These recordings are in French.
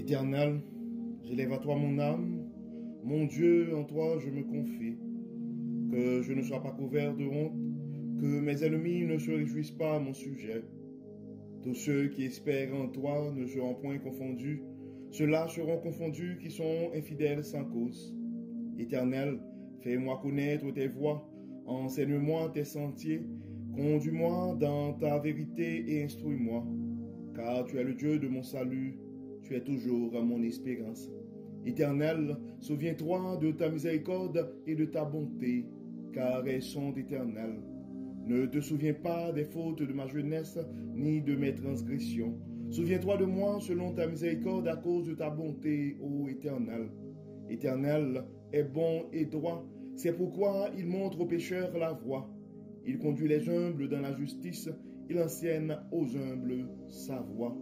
Éternel, j'élève à toi mon âme, mon Dieu, en toi je me confie. Que je ne sois pas couvert de honte, que mes ennemis ne se réjouissent pas à mon sujet. Tous ceux qui espèrent en toi ne seront point confondus, ceux-là seront confondus qui sont infidèles sans cause. Éternel, fais-moi connaître tes voies, enseigne-moi tes sentiers, conduis-moi dans ta vérité et instruis-moi, car tu es le Dieu de mon salut, tu es toujours mon espérance. Éternel, souviens-toi de ta miséricorde et de ta bonté, car elles sont éternelles. Ne te souviens pas des fautes de ma jeunesse, ni de mes transgressions. Souviens-toi de moi selon ta miséricorde à cause de ta bonté, ô Éternel. Éternel est bon et droit, c'est pourquoi il montre aux pécheurs la voie. Il conduit les humbles dans la justice, il enseigne aux humbles sa voie.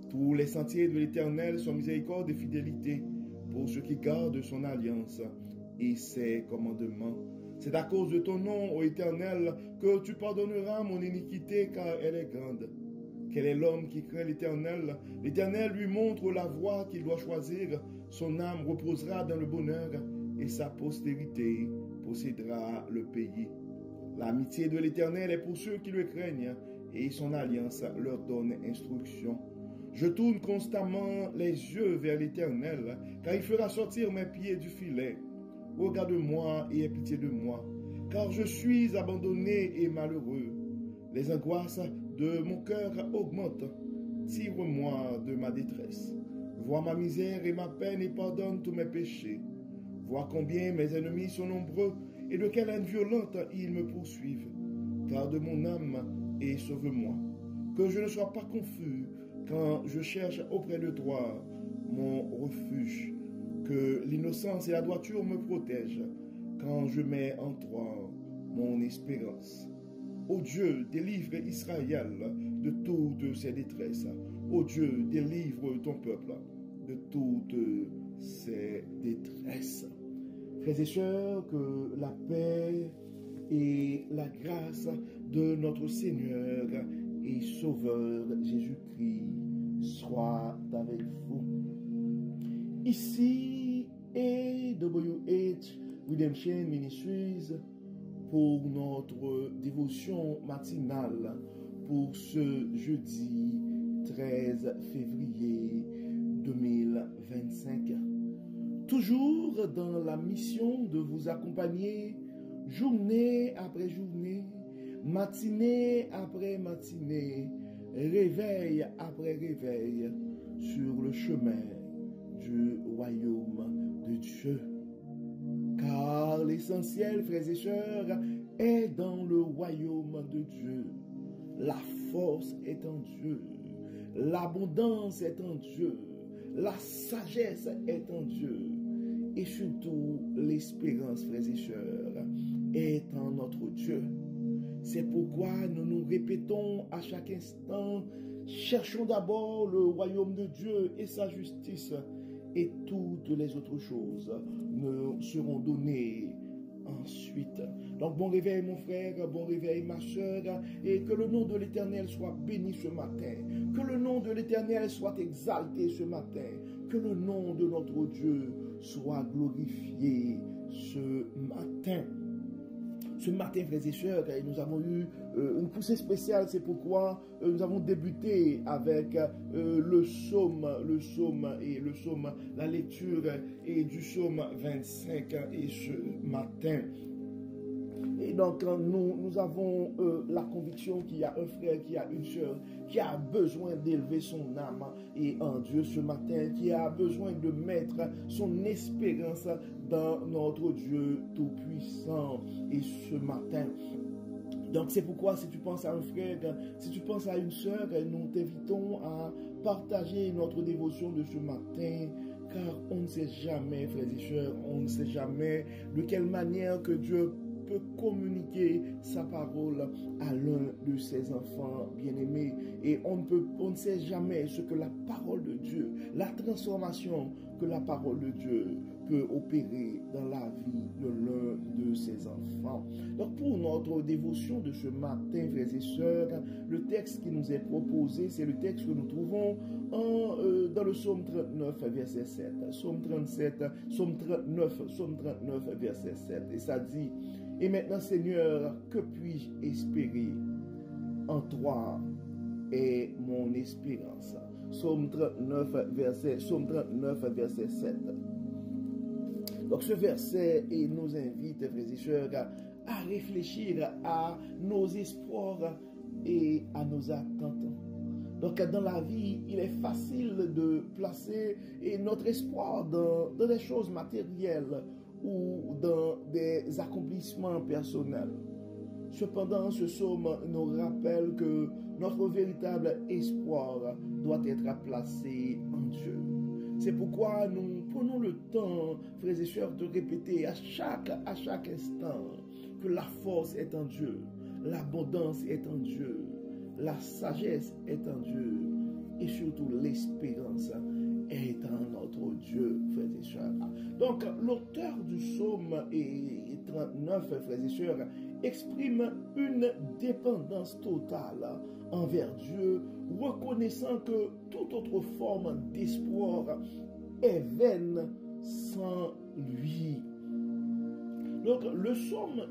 Tous les sentiers de l'Éternel sont miséricorde et fidélité pour ceux qui gardent son alliance et ses commandements. C'est à cause de ton nom, ô Éternel, que tu pardonneras mon iniquité, car elle est grande. Quel est l'homme qui craint l'Éternel? L'Éternel lui montre la voie qu'il doit choisir. Son âme reposera dans le bonheur, et sa postérité possédera le pays. L'amitié de l'Éternel est pour ceux qui le craignent, et son alliance leur donne instruction. Je tourne constamment les yeux vers l'Éternel, car il fera sortir mes pieds du filet. Regarde-moi et aie pitié de moi, car je suis abandonné et malheureux. Les angoisses de mon cœur augmentent. Tire-moi de ma détresse. Vois ma misère et ma peine et pardonne tous mes péchés. Vois combien mes ennemis sont nombreux et de quelle haine violente ils me poursuivent. Garde mon âme et sauve-moi. Que je ne sois pas confus quand je cherche auprès de toi mon refuge. Que l'innocence et la droiture me protègent quand je mets en toi mon espérance. Ô Dieu, délivre Israël de toutes ses détresses. Ô Dieu, délivre ton peuple de toutes ses détresses. Frères et sœurs, que la paix et la grâce de notre Seigneur et Sauveur Jésus-Christ soient avec vous. Ici AWH Redemption Ministries pour notre dévotion matinale pour ce jeudi 13 février 2025. Toujours dans la mission de vous accompagner journée après journée, matinée après matinée, réveil après réveil sur le chemin du royaume de Dieu. Car l'essentiel, frères et sœurs, est dans le royaume de Dieu. La force est en Dieu. L'abondance est en Dieu. La sagesse est en Dieu. Et surtout, l'espérance, frères et sœurs, est en notre Dieu. C'est pourquoi nous nous répétons à chaque instant, cherchons d'abord le royaume de Dieu et sa justice, et toutes les autres choses nous seront données ensuite. Donc bon réveil mon frère, bon réveil ma soeur, et que le nom de l'Éternel soit béni ce matin, que le nom de l'Éternel soit exalté ce matin, que le nom de notre Dieu soit glorifié ce matin. Ce matin, frères et sœurs, nous avons eu une poussée spéciale, c'est pourquoi nous avons débuté avec le psaume, la lecture et du psaume 25 et ce matin. Et donc, nous avons la conviction qu'il y a un frère, qu'il y a une sœur, qui a besoin d'élever son âme et en Dieu ce matin, qui a besoin de mettre son espérance dans notre Dieu Tout-Puissant. Et ce matin, donc c'est pourquoi si tu penses à un frère, si tu penses à une sœur, nous t'invitons à partager notre dévotion de ce matin, car on ne sait jamais, frères et sœurs, on ne sait jamais de quelle manière que Dieu peut communiquer sa parole à l'un de ses enfants bien-aimés. Et on ne sait jamais ce que la parole de Dieu, la transformation que la parole de Dieu peut opérer dans la vie de l'un de ses enfants. Donc pour notre dévotion de ce matin, frères et sœurs, le texte qui nous est proposé, c'est le texte que nous trouvons dans le psaume 39, verset 7. Psaume 37, psaume 39, verset 7. Et ça dit, « Et maintenant, Seigneur, que puis-je espérer? En toi est mon espérance. » Psaume 39, verset 7. Donc ce verset nous invite, frères et sœurs, à réfléchir à nos espoirs et à nos attentes. Donc dans la vie, il est facile de placer notre espoir dans des choses matérielles ou dans des accomplissements personnels. Cependant, ce psaume nous rappelle que notre véritable espoir doit être placé en Dieu. C'est pourquoi nous prenons le temps, frères et sœurs, de répéter à chaque instant que la force est en Dieu, l'abondance est en Dieu, la sagesse est en Dieu et surtout l'espérance est en notre Dieu, frères et sœurs. Donc, l'auteur du psaume 39, frères et sœurs, exprime une dépendance totale envers Dieu, reconnaissant que toute autre forme d'espoir est vaine sans lui. Donc, le psaume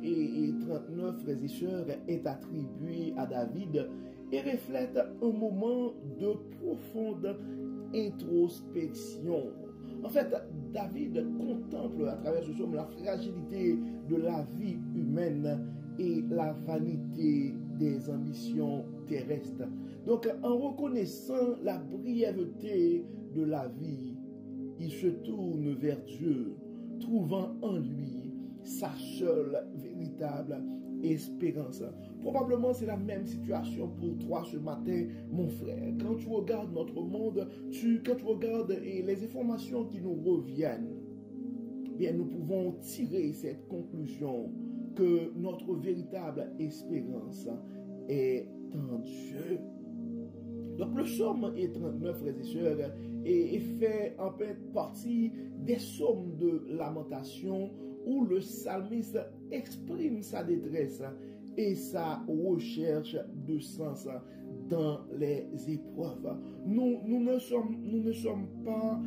39, frères et sœurs, est attribué à David et reflète un moment de profonde introspection. En fait, David contemple à travers ce psaume la fragilité de la vie humaine et la vanité des ambitions terrestres. Donc, en reconnaissant la brièveté de la vie, il se tourne vers Dieu, trouvant en lui sa seule véritable espérance. Probablement c'est la même situation pour toi ce matin, mon frère. Quand tu regardes notre monde, quand tu regardes les informations qui nous reviennent, bien nous pouvons tirer cette conclusion que notre véritable espérance est en Dieu. Donc le psaume 39, frères et sœurs, fait en partie des psaumes de lamentation où le psalmiste exprime sa détresse et sa recherche de sens dans les épreuves. Nous ne sommes pas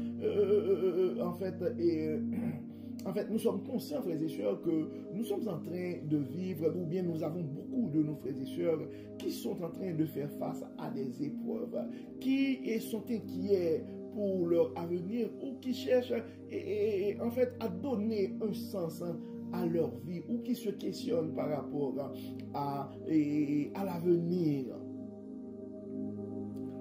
en fait, nous sommes conscients, frères et sœurs, que nous sommes en train de vivre, ou bien nous avons beaucoup de nos frères et sœurs qui sont en train de faire face à des épreuves, qui sont inquiets pour leur avenir ou qui cherchent en fait à donner un sens à leur vie ou qui se questionnent par rapport à l'avenir.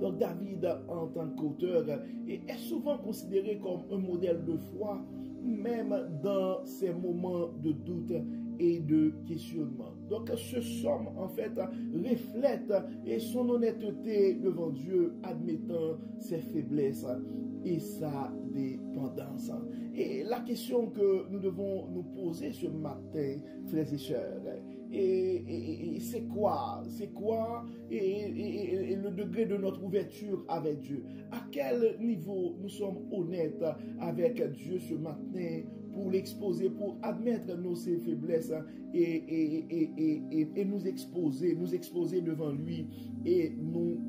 Donc David, en tant qu'auteur, est souvent considéré comme un modèle de foi, même dans ces moments de doute et de questionnement. Donc ce psaume, en fait, reflète son honnêteté devant Dieu, admettant ses faiblesses et sa dépendance. Et la question que nous devons nous poser ce matin, frères et sœurs, c'est quoi le degré de notre ouverture avec Dieu? À quel niveau nous sommes honnêtes avec Dieu ce matin pour l'exposer, pour admettre nos faiblesses et nous exposer devant lui et nous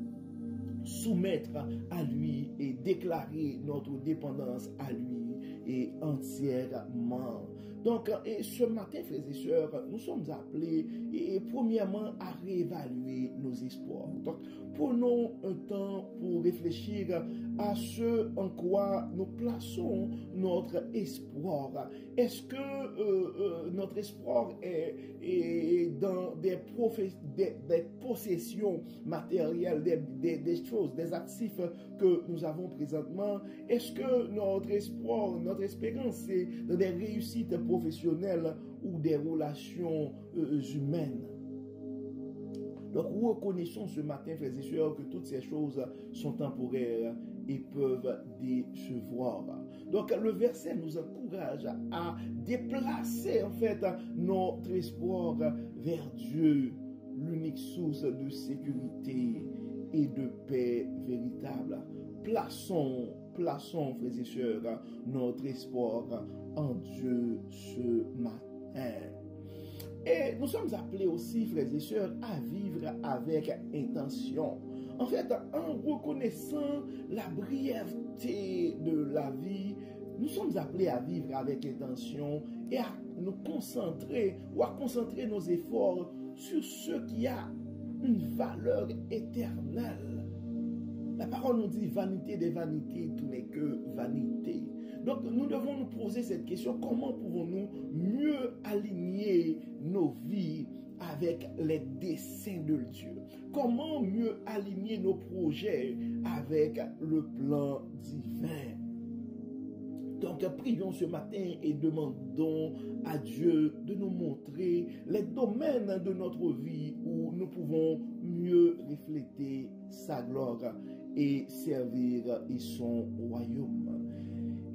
soumettre à lui et déclarer notre dépendance à lui et entièrement. Donc, ce matin, frères et sœurs, nous sommes appelés premièrement à réévaluer nos espoirs. Donc, prenons un temps pour réfléchir à ce en quoi nous plaçons notre espoir. Est-ce que notre espoir est dans des possessions matérielles, des choses, des actifs que nous avons présentement? Est-ce que notre espoir, notre espérance, c'est dans des réussites professionnelles ou des relations humaines? Donc, reconnaissons ce matin, frères et sœurs, que toutes ces choses sont temporaires et peuvent décevoir. Donc, le verset nous encourage à déplacer, en fait, notre espoir vers Dieu, l'unique source de sécurité et de paix véritable. Plaçons, frères et sœurs, notre espoir en Dieu ce matin. Et nous sommes appelés aussi, frères et sœurs, à vivre avec intention. En fait, en reconnaissant la brièveté de la vie, nous sommes appelés à vivre avec intention et à nous concentrer ou à concentrer nos efforts sur ce qui a une valeur éternelle. La parole nous dit vanité des vanités, tout n'est que vanité. Donc nous devons nous poser cette question, comment pouvons-nous mieux aligner nos vies avec les desseins de Dieu? Comment mieux aligner nos projets avec le plan divin? Donc prions ce matin et demandons à Dieu de nous montrer les domaines de notre vie où nous pouvons mieux refléter sa gloire et servir son royaume.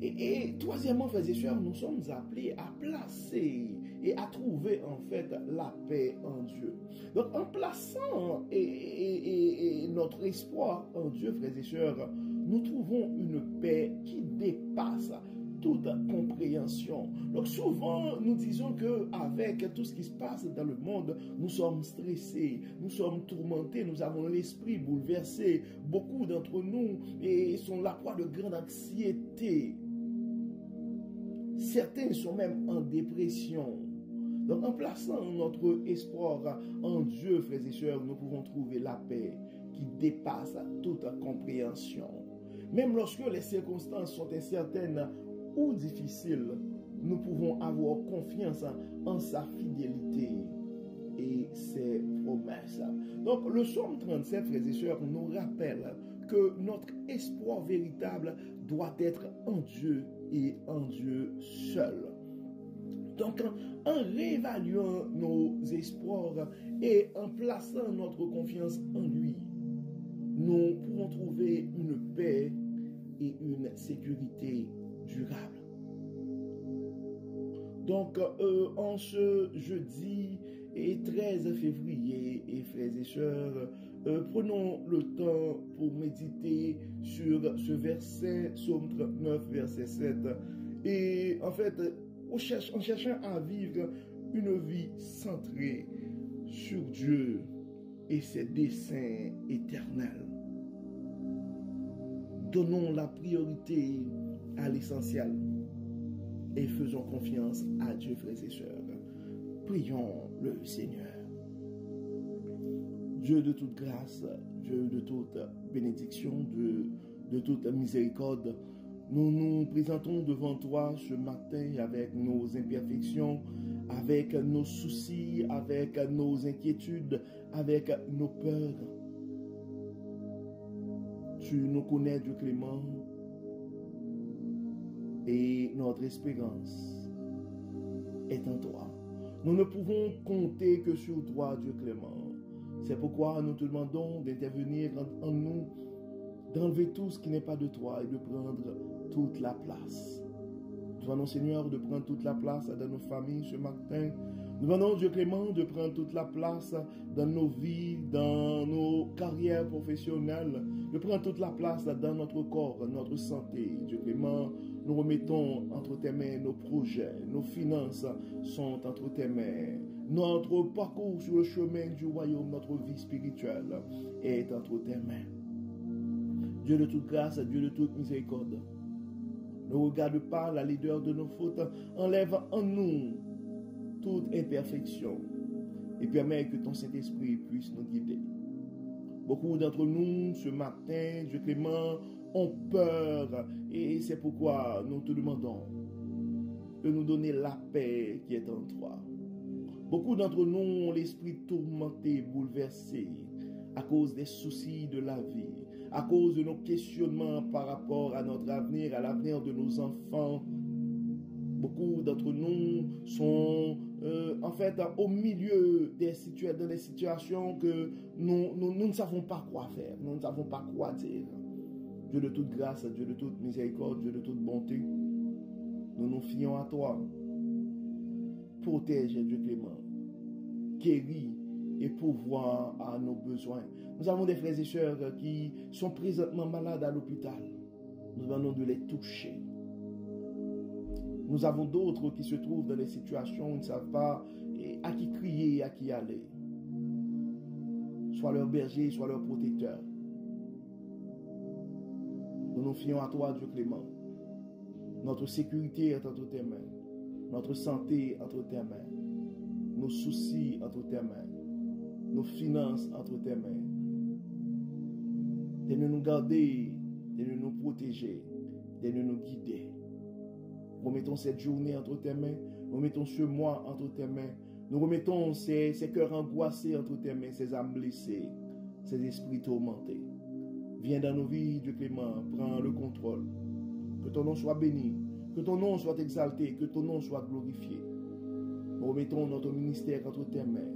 Et troisièmement, frères et sœurs, nous sommes appelés à placer et à trouver en fait la paix en Dieu. Donc en plaçant notre espoir en Dieu, frères et sœurs, nous trouvons une paix qui dépasse toute compréhension. Donc souvent, nous disons qu'avec tout ce qui se passe dans le monde, nous sommes stressés, nous sommes tourmentés, nous avons l'esprit bouleversé. Beaucoup d'entre nous sont la proie de grande anxiété. Certains sont même en dépression. Donc en plaçant notre espoir en Dieu, frères et sœurs, nous pouvons trouver la paix qui dépasse toute compréhension. Même lorsque les circonstances sont incertaines ou difficiles, nous pouvons avoir confiance en sa fidélité et ses promesses. Donc le psaume 37, frères et sœurs, nous rappelle que notre espoir véritable doit être en Dieu et en Dieu seul. Donc en réévaluant nos espoirs et en plaçant notre confiance en lui, nous pourrons trouver une paix et une sécurité durable. Donc, en ce jeudi 13 février, frères et sœurs, prenons le temps pour méditer sur ce verset, Psaume 39, verset 7. Et en fait, en cherchant à vivre une vie centrée sur Dieu et ses desseins éternels. Donnons la priorité à l'essentiel et faisons confiance à Dieu, frères et sœurs. Prions le Seigneur. Dieu de toute grâce, Dieu de toute bénédiction, de toute miséricorde, nous nous présentons devant toi ce matin avec nos imperfections, avec nos soucis, avec nos inquiétudes, avec nos peurs. Tu nous connais, Dieu clément, et notre espérance est en toi. Nous ne pouvons compter que sur toi, Dieu clément. C'est pourquoi nous te demandons d'intervenir en nous, d'enlever tout ce qui n'est pas de toi et de prendre toute la place. Nous demandons, Seigneur, de prendre toute la place dans nos familles ce matin. Nous demandons, Dieu clément, de prendre toute la place dans nos vies, dans nos carrières professionnelles, de prendre toute la place dans notre corps, notre santé. Dieu clément, nous remettons entre tes mains nos projets, nos finances sont entre tes mains. Notre parcours sur le chemin du royaume, notre vie spirituelle est entre tes mains. Dieu de toute grâce, Dieu de toute miséricorde, ne regarde pas la laideur de nos fautes, enlève en nous toute imperfection et permet que ton Saint-Esprit puisse nous guider. Beaucoup d'entre nous, ce matin, Dieu clément, ont peur et c'est pourquoi nous te demandons de nous donner la paix qui est en toi. Beaucoup d'entre nous ont l'esprit tourmenté, bouleversé à cause des soucis de la vie, à cause de nos questionnements par rapport à notre avenir, à l'avenir de nos enfants. Beaucoup d'entre nous sont en fait au milieu des situations que nous ne savons pas quoi faire, nous ne savons pas quoi dire. Dieu de toute grâce, Dieu de toute miséricorde, Dieu de toute bonté, nous nous fions à toi. Protège, Dieu clément, guéris et pourvoir à nos besoins. Nous avons des frères et sœurs qui sont présentement malades à l'hôpital. Nous demandons de les toucher. Nous avons d'autres qui se trouvent dans des situations où ils ne savent pas à qui crier, à qui aller. Sois leur berger, sois leur protecteur. Nous nous fions à toi, Dieu clément. Notre sécurité est entre tes mains. Notre santé entre tes mains. Nos soucis entre tes mains. Nos finances entre tes mains. De nous garder, de nous protéger, de nous guider. Nous remettons cette journée entre tes mains. Nous mettons ce mois entre tes mains. Nous remettons ces cœurs angoissés entre tes mains, ces âmes blessées, ces esprits tourmentés. Viens dans nos vies, Dieu clément, prends le contrôle. Que ton nom soit béni, que ton nom soit exalté, que ton nom soit glorifié. Nous remettons notre ministère entre tes mains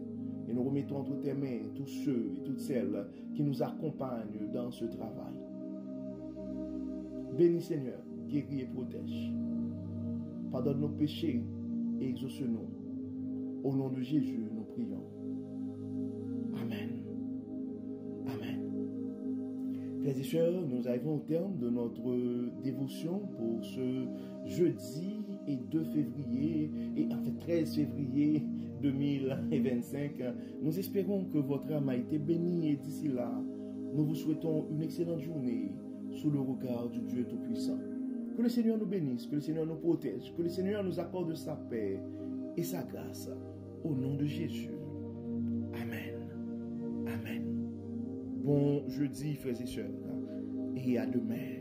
et nous remettons entre tes mains tous ceux et toutes celles qui nous accompagnent dans ce travail. Bénis Seigneur, guéris et protège. Pardonne nos péchés et exauce-nous. Au nom de Jésus, nous prions. Amen. Amen. Frères et sœurs, nous arrivons au terme de notre dévotion pour ce jeudi et 2 février, et en fait 13 février 2025. Nous espérons que votre âme a été bénie et d'ici là, nous vous souhaitons une excellente journée sous le regard du Dieu Tout-Puissant. Que le Seigneur nous bénisse, que le Seigneur nous protège, que le Seigneur nous accorde sa paix et sa grâce. Au nom de Jésus. Amen. Amen. Bon jeudi, frères et sœurs, et à demain.